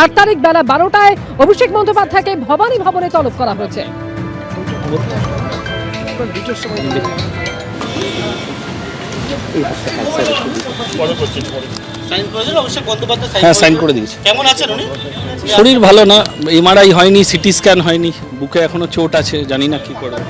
8 তারিখ বেলা 12টায় অভিষেক বন্দ্যোপাধ্যায়কে ভবানী ভবনে তলব করা হয়েছে। হ্যাঁ, সাইন করে দিয়েছি। কেমন আছেন উনি? শরীর ভালো না, এমআরআই হয়নি, সিটি স্ক্যান হয়নি, বুকে এখনো চোট আছে, জানি না কি করবে।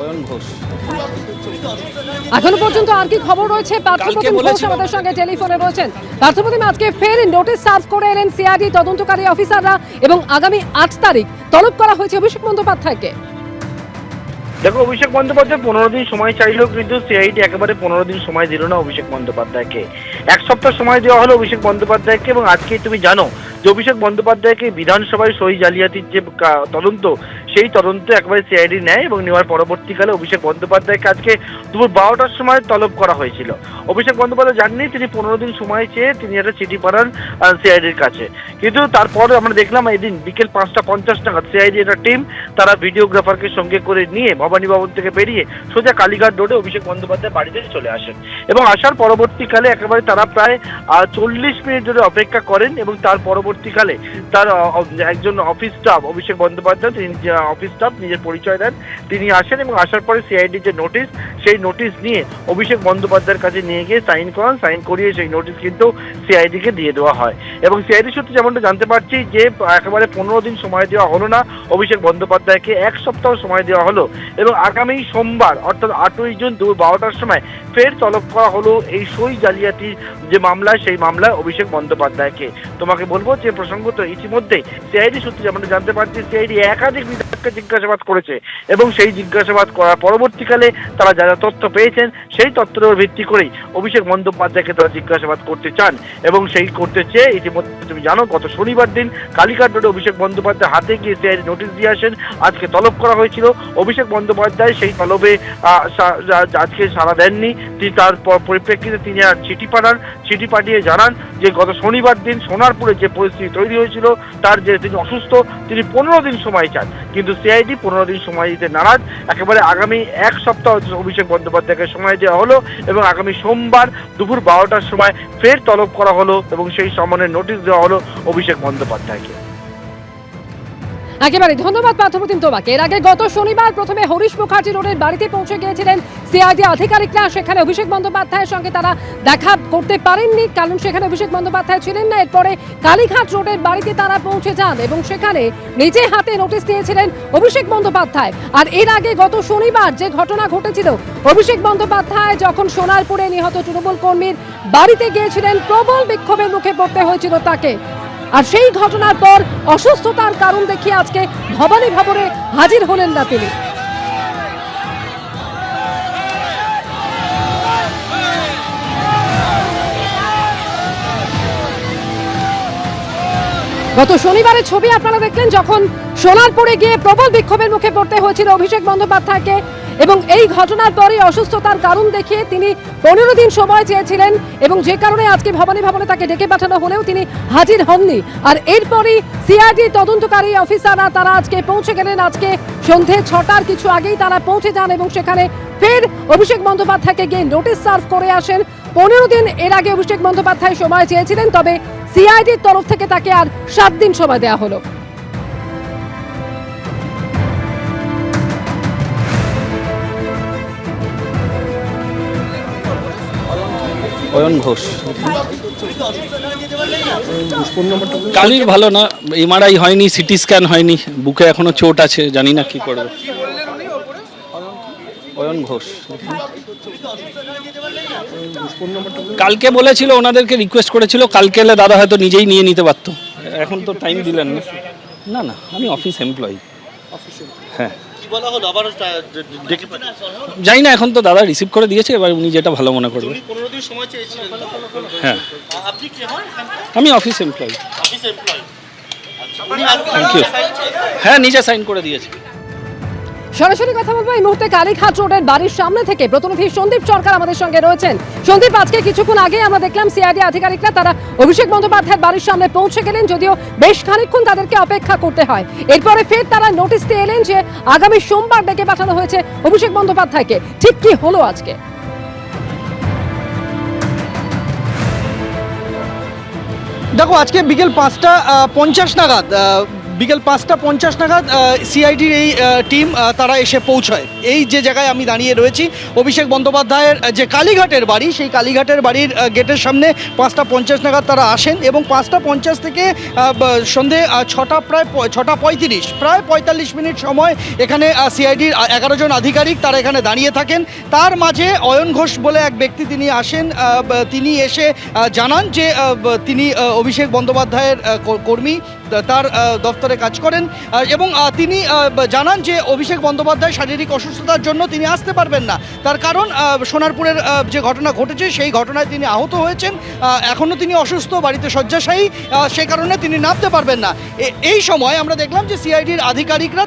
অয়ন ঘোষ। এখনো পর্যন্ত আর কি খবর রয়েছে? পার্থপ্রতিম ঘোষ আমাদের সঙ্গে টেলিফোনে রয়েছেন। পার্থপ্রতিম, আজকে ফের নোটিশ সার্ভ করে এলেন সিআইডি তদন্তকারী অফিসাররা এবং আগামী 8 তারিখ তলব করা হয়েছে অভিষেক বন্দ্যোপাধ্যায়কে। দেখো, অভিষেক বন্দ্যোপাধ্যায় 15 দিন সময় চাইলেও কিন্তু সিআইডি একেবারে 15 দিন সময় দিল না অভিষেক বন্দ্যোপাধ্যায়কে। 1 সপ্তাহ সময় দেওয়া হলো অভিষেক বন্দ্যোপাধ্যায়কে। এবং আজকে তুমি জানো যে অভিষেক বন্দ্যোপাধ্যায়কে বিধানসভায় সই জালিয়াতির যে তদন্ত, সেই তদন্ত একবারে সিআইডি নেয় এবং নেওয়ার পরবর্তীকালে অভিষেক বন্দ্যোপাধ্যায়কে আজকে দুপুর 12টার সময় তলব করা হয়েছিল। অভিষেক বন্দ্যোপাধ্যায় জাননি তিনি 15 দিন সময় চেয়ে তিনি একটা চিঠি পাঠান সিআইডির কাছে। কিন্তু তারপরে আমরা দেখলাম এদিন বিকেল 5:50 নাগাদ সিআইডি একটা টিম তারা ভিডিওগ্রাফারকে সঙ্গে করে নিয়ে ভবানী ভবন থেকে বেরিয়ে সোজা কালীঘাট রোডে অভিষেক বন্দ্যোপাধ্যায় বাড়িতে চলে আসেন। এবং আসার পরবর্তীকালে একেবারে তারা প্রায় 40 মিনিট ধরে অপেক্ষা করেন এবং তার পরবর্তীকালে তার একজন অফিস স্টাফ, অভিষেক বন্দ্যোপাধ্যায় তিনি অফিস স্টাফ নিজের পরিচয় দেন, তিনি আসেন এবং আসার পরে সিআইডি যে নোটিশ, সেই নোটিশ নিয়ে অভিষেক বন্দ্যোপাধ্যায়ের কাছে নিয়ে গিয়ে সাইন করান। সাইন করিয়ে সেই নোটিশ কিন্তু সিআইডিকে দিয়ে দেওয়া হয়। এবং সিআইডি সূত্রে যেমনটা জানতে পারছি যে একেবারে 15 দিন সময় দেওয়া হলো না অভিষেক বন্দ্যোপাধ্যায়কে, 1 সপ্তাহ সময় দেওয়া হলো। এবং আগামী সোমবার অর্থাৎ 8ই জুন দুপুর 12টার সময় ফের তলব করা হলো এই সই জালিয়াতির যে মামলা, সেই মামলায় অভিষেক বন্দ্যোপাধ্যায়কে। তোমাকে বলবো যে প্রসঙ্গত ইতিমধ্যে সিআইডি সূত্রে যেমনটা জানতে পারছি সিআইডি একাধিক বিধায়ককে জিজ্ঞাসাবাদ করেছে এবং সেই জিজ্ঞাসাবাদ করার পরবর্তীকালে তারা যা যা তথ্য পেয়েছেন সেই তথ্যের উপর ভিত্তি করেই অভিষেক বন্দ্যোপাধ্যায়কে তারা জিজ্ঞাসাবাদ করতে চান। এবং সেই করতে চেয়ে ইতিমধ্যে তুমি জানো গত শনিবার দিন কালীঘাট রোডে অভিষেক বন্দ্যোপাধ্যায় হাতে গিয়ে সিআইডি নোটিশ দিয়ে আসেন। আজকে তলব করা হয়েছিল। অভিষেক বন্দ্যোপাধ্যায় সেই তলবে আজকে সাড়া দেননি। তিনি তার পরিপ্রেক্ষিতে তিনি আর চিঠি পাঠান। চিঠি পাঠিয়ে জানান যে গত শনিবার দিন সোনারপুরে যে পরিস্থিতি তৈরি হয়েছিল তার যে তিনি অসুস্থ, তিনি 15 দিন সময় চান। কিন্তু সিআইডি 15 দিন সময় দিতে নারাজ। একেবারে আগামী 1 সপ্তাহ অভিষেক বন্দ্যোপাধ্যায়কে সময় দেওয়া হলো এবং আগামী সোমবার দুপুর 12টার সময় ফের তলব করা হলো এবং সেই সমনের নোটিশ দেওয়া হলো অভিষেক বন্দ্যোপাধ্যায়কে। একেবারে ধন্যবাদ পার্থপ্রতিম তোমাকে। এর আগে গত শনিবার প্রথমে হরিশ মুখার্জি রোডের বাড়িতে পৌঁছে গিয়েছিলেন সিআইডি আধিকারিকরা। সেখানে অভিষেক বন্দ্যোপাধ্যায়ের সঙ্গে তারা দেখা করতে পারেননি, কারণ সেখানে অভিষেক বন্দ্যোপাধ্যায় ছিলেন না। এরপরে কালীঘাট রোডের বাড়িতে তারা পৌঁছে যান এবং সেখানে নিজে হাতে নোটিশ দিয়েছিলেন অভিষেক বন্দ্যোপাধ্যায়। আর এর আগে গত শনিবার যে ঘটনা ঘটেছিল, অভিষেক বন্দ্যোপাধ্যায় যখন সোনারপুরে নিহত তৃণমূল কর্মীর বাড়িতে গিয়েছিলেন, প্রবল বিক্ষোভের মুখে পড়তে হয়েছিল তাকে। আর সেই ঘটনার পর অসুস্থতার কারণ দেখিয়ে আজকে ভবানী ভবনে হাজির হলেন না তিনি। গত শনিবারের ছবি আপনারা দেখলেন, যখন সোনারপুরে গিয়ে প্রবল বিক্ষোভের মুখে পড়তে হয়েছিল অভিষেক বন্দ্যোপাধ্যায়কে এবং এই ঘটনার পরে অসুস্থতার কারণ দেখিয়ে তিনি 15 দিন সময় চেয়েছিলেন এবং যে কারণে আজকে ভবানী ভবনে তাকে ডেকে পাঠানো হলেও তিনি হাজির হননি। আর এরপরই সিআইডি তদন্তকারী অফিসাররা তারা আজকে পৌঁছে গেলেন। আজকে সন্ধে 6টার কিছু আগেই তারা পৌঁছে যান এবং সেখানে ফের অভিষেক বন্দ্যোপাধ্যায়কে গিয়ে নোটিশ সার্ভ করে আসেন। 15 দিন এর আগে অভিষেক বন্দ্যোপাধ্যায় সময় চেয়েছিলেন, তবে সিআইডির তরফ থেকে তাকে আর 7 দিন সময় দেওয়া হলো। অয়ন ঘোষ। কালির ভালো না, এমআরআই হয়নি, সিটি স্ক্যান হয়নি, বুকে এখনো চোট আছে, জানি না কি করবে। অয়ন ঘোষ। কালকে বলেছিল, ওনাদেরকে রিকোয়েস্ট করেছিল, কালকে এলে দাদা হয়তো নিজেই নিয়ে নিতে পারতো। এখন তো টাইম দিলেন না। না না, আমি অফিস এমপ্লয়ি। হ্যাঁ, যাই না, এখন তো দাদা রিসিভ করে দিয়েছে, এবার উনি যেটা ভালো মনে করবে। হ্যাঁ, আমি অফিস এমপ্লয়ি। Thank you. হ্যাঁ, নিজে সাইন করে দিয়েছে। সরাসরি কথা বলবো এই মুহূর্তে কালীঘাট রোডের বাড়ির সামনে থেকে। প্রতিনিধি সন্দীপ সরকার আমাদের সঙ্গে রয়েছেন। সন্দীপ, আজকে কিছুক্ষণ আগে আমরা দেখলাম সিআইডি আধিকারিকরা তারা অভিষেক বন্দ্যোপাধ্যায়ের বাড়ির সামনে পৌঁছে গেলেন, যদিও বেশ খানিকক্ষণ তাদেরকে অপেক্ষা করতে হয়। এরপরে ফের তারা নোটিশ দিয়ে এলেন যে আগামী সোমবার ডেকে পাঠানো হয়েছে অভিষেক বন্দ্যোপাধ্যায়কে। ঠিক কি হলো আজকে? দেখো আজকে বিকেল 5টা 50 নাগাদ বিকেল 5টা 50 নাগাদ সিআইডির এই টিম তারা এসে পৌঁছায় এই যে জায়গায় আমি দাঁড়িয়ে রয়েছি। অভিষেক বন্দ্যোপাধ্যায়ের যে কালীঘাটের বাড়ি, সেই কালীঘাটের বাড়ির গেটের সামনে 5টা 50 নাগাদ তারা আসেন এবং 5টা 50 থেকে সন্ধে 6টা প্রায় 6টা 35 প্রায় 45 মিনিট সময় এখানে সিআইডির 11 জন আধিকারিক তারা এখানে দাঁড়িয়ে থাকেন। তার মাঝে অয়ন ঘোষ বলে এক ব্যক্তি তিনি আসেন, তিনি এসে জানান যে তিনি অভিষেক বন্দ্যোপাধ্যায়ের কর্মী, তার দপ্তরে কাজ করেন এবং তিনি জানান যে অভিষেক বন্দ্যোপাধ্যায় শারীরিক অসুস্থতার জন্য তিনি আসতে পারবেন না। তার কারণ সোনারপুরের যে ঘটনা ঘটেছে সেই ঘটনায় তিনি আহত হয়েছেন, এখনও তিনি অসুস্থ, বাড়িতে শয্যাশায়ী, সেই কারণে তিনি নামতে পারবেন না। এই সময় আমরা দেখলাম যে সিআইডির আধিকারিকরা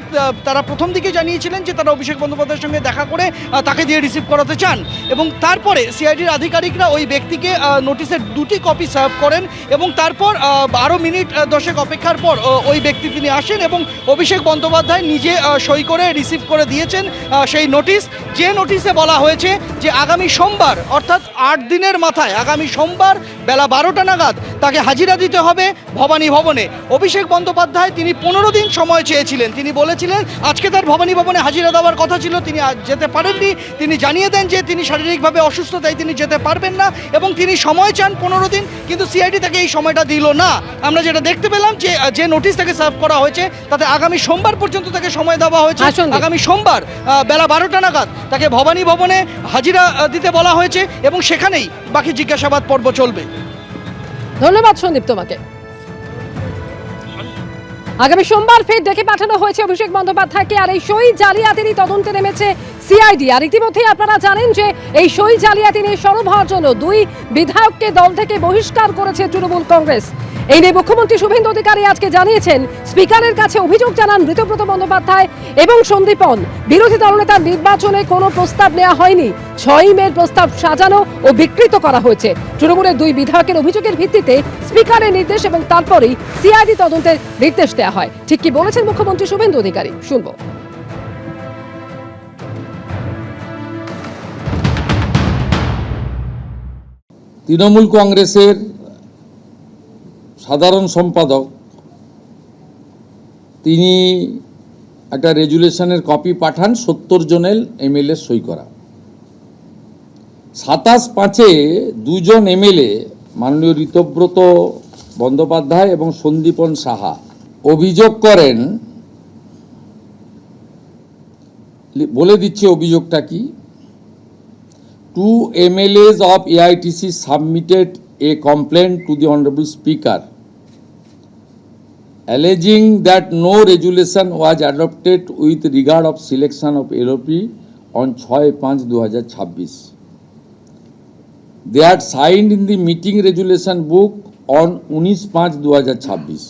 তারা প্রথম দিকে জানিয়েছিলেন যে তারা অভিষেক বন্দ্যোপাধ্যায়ের সঙ্গে দেখা করে তাকে দিয়ে রিসিভ করাতে চান এবং তারপরে সিআইডির আধিকারিকরা ওই ব্যক্তিকে নোটিশের 2টি কপি সার্ভ করেন এবং তারপর আরও মিনিট 10 অপেক্ষার পর ওই ব্যক্তি তিনি আসেন এবং অভিষেক বন্দ্যোপাধ্যায় নিজে সই করে রিসিভ করে দিয়েছেন সেই নোটিশ, যে নোটিশে বলা হয়েছে যে আগামী সোমবার অর্থাৎ 8 দিনের মাথায় আগামী সোমবার বেলা 12টা নাগাদ তাকে হাজিরা দিতে হবে ভবানী ভবনে। অভিষেক বন্দ্যোপাধ্যায় তিনি 15 দিন সময় চেয়েছিলেন, তিনি বলেছিলেন আজকে তার ভবানী ভবনে হাজিরা দেওয়ার কথা ছিল, তিনি যেতে পারেননি। তিনি জানিয়ে দেন যে তিনি শারীরিকভাবে অসুস্থ, তাই তিনি যেতে পারবেন না এবং তিনি সময় চান 15 দিন, কিন্তু সিআইডি তাকে এই সময়টা দিল না। আমরা যেটা দেখতে পেলাম যে নোটিশ তাকে সার্ভ করা হয়েছে তাতে আগামী সোমবার পর্যন্ত তাকে সময় দেওয়া হয়েছে। আগামী সোমবার বেলা 12টা নাগাদ তাকে ভবানী ভবনে হাজিরা দিতে বলা হয়েছে এবং সেখানেই বাকি জিজ্ঞাসাবাদ পর্ব চলবে। ধন্যবাদ সন্দীপ তোমাকে। আগামী সোমবার ফের ডেকে পাঠানো হয়েছে অভিষেক বন্দ্যোপাধ্যায়কে, আর এই সই জালিয়াতিরই তদন্তে নেমেছে সিআইডি। আর ইতিমধ্যেই আপনারা জানেন যে এই সই জালিয়াতি নিয়ে সরব হওয়ার জন্য 2 বিধায়ককে দল থেকে বহিষ্কার করেছে তৃণমূল কংগ্রেস। এই নিয়ে মুখ্যমন্ত্রী শুভেন্দু অধিকারী আজকে জানিয়েছেন স্পিকারের কাছে অভিযোগ জানান মৃতব্রত বন্দ্যোপাধ্যায় এবং সন্দীপন। বিরোধী দলনেতার নির্বাচনে কোনো প্রস্তাব নেওয়া হয়নি, 6 মের প্রস্তাব সাজানো ও বিকৃত করা হয়েছে। তৃণমূলের 2 বিধায়কের অভিযোগের ভিত্তিতে স্পিকারের নির্দেশ এবং তারপরেই সিআইডি তদন্তের নির্দেশ দেওয়া হয়। ঠিক কি বলেছেন মুখ্যমন্ত্রী শুভেন্দু অধিকারী, শুনবো। তৃণমূল কংগ্রেসের সাধারণ সম্পাদক তিনি একটা রেজুলেশনের কপি পাঠান 70 জনের এমএলএ সই করা। 27/5 2 জন এমএলএ মাননীয় ঋতব্রত বন্দ্যোপাধ্যায় এবং সন্দীপন সাহা অভিযোগ করেন, বলে দিচ্ছে অভিযোগটা কি। 2 MLAs of AITC submitted a complaint to the Honorable Speaker alleging that no resolution was adopted with regard of selection of LOP on 6/5/2026. They had signed in the meeting resolution book on 19/5/2026.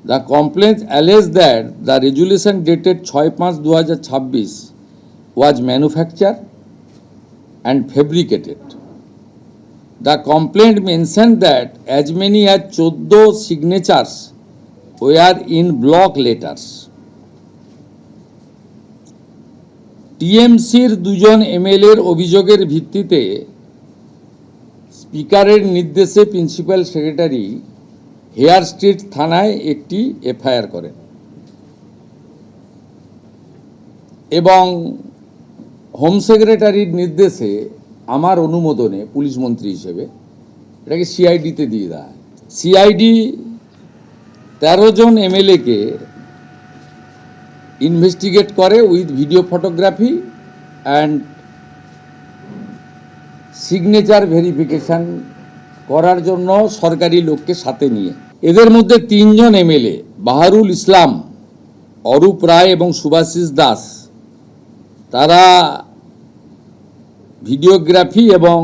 The complaint alleged that the resolution dated 6/5/2026 was manufactured and fabricated. The complaint mentioned that as many as 14 signatures were in block letters. টিএমসির 2 জন এমএলএর অভিযোগের ভিত্তিতে স্পিকারের নির্দেশে principal secretary hair street থানায় একটি FIR করেন এবং home সেক্রেটারির নির্দেশে আমার অনুমোদনে পুলিশ মন্ত্রী হিসেবে এটাকে সিআইডিতে দিয়ে দেয়। সিআইডি 13 জন এমএলএকে ইনভেস্টিগেট করে with video photography and signature verification করার জন্য সরকারি লোককে সাথে নিয়ে। এদের মধ্যে 3 জন এমএলএ বাহারুল ইসলাম, অরূপ রায় এবং সুভাষিস দাস, তারা ভিডিওগ্রাফি এবং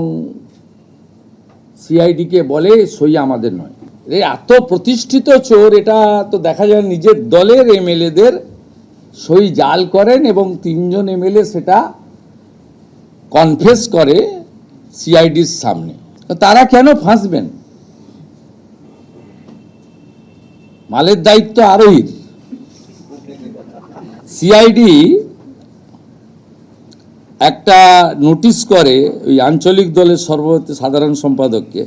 সিআইডিকে বলে সই আমাদের নয়। এত প্রতিষ্ঠিত চোর, এটা তো দেখা যায় নিজের দলের এমএলএদের সই জাল করেন এবং 3 জন এমএলএ সেটা কনফেস করে সিআইডির সামনে। তারা কেন ফাঁসবেন? মালের দায়িত্ব আরোহীর। সিআইডি একটা নোটিশ করে ওই আঞ্চলিক দলের সর্বভারতীয় সাধারণ সম্পাদককে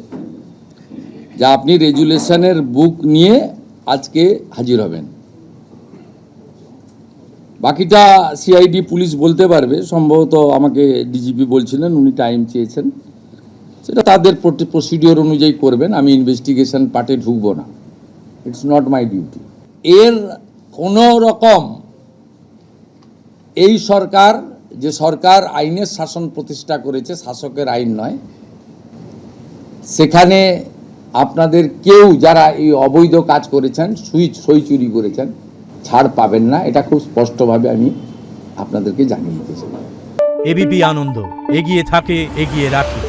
যে আপনি রেজুলেশনের বুক নিয়ে আজকে হাজির হবেন। বাকিটা সিআইডি পুলিশ বলতে পারবে, সম্ভবত আমাকে ডিজিপি বলছিলেন উনি টাইম চেয়েছেন, সেটা তাদের প্রসিডিওর অনুযায়ী করবেন। আমি ইনভেস্টিগেশন পার্টে ঢুকবো না, ইটস নট মাই ডিউটি। এর কোনো রকম এই সরকার, যে সরকার আইনের শাসন প্রতিষ্ঠা করেছে, শাসকের আইন নয়, সেখানে আপনাদের কেউ যারা এই অবৈধ কাজ করেছেন, সই চুরি করেছেন, ছাড় পাবেন না। এটা খুব স্পষ্টভাবে আমি আপনাদেরকে জানিয়ে দিতে চাই। এবিপি আনন্দ, এগিয়ে থাকে, এগিয়ে রাখে।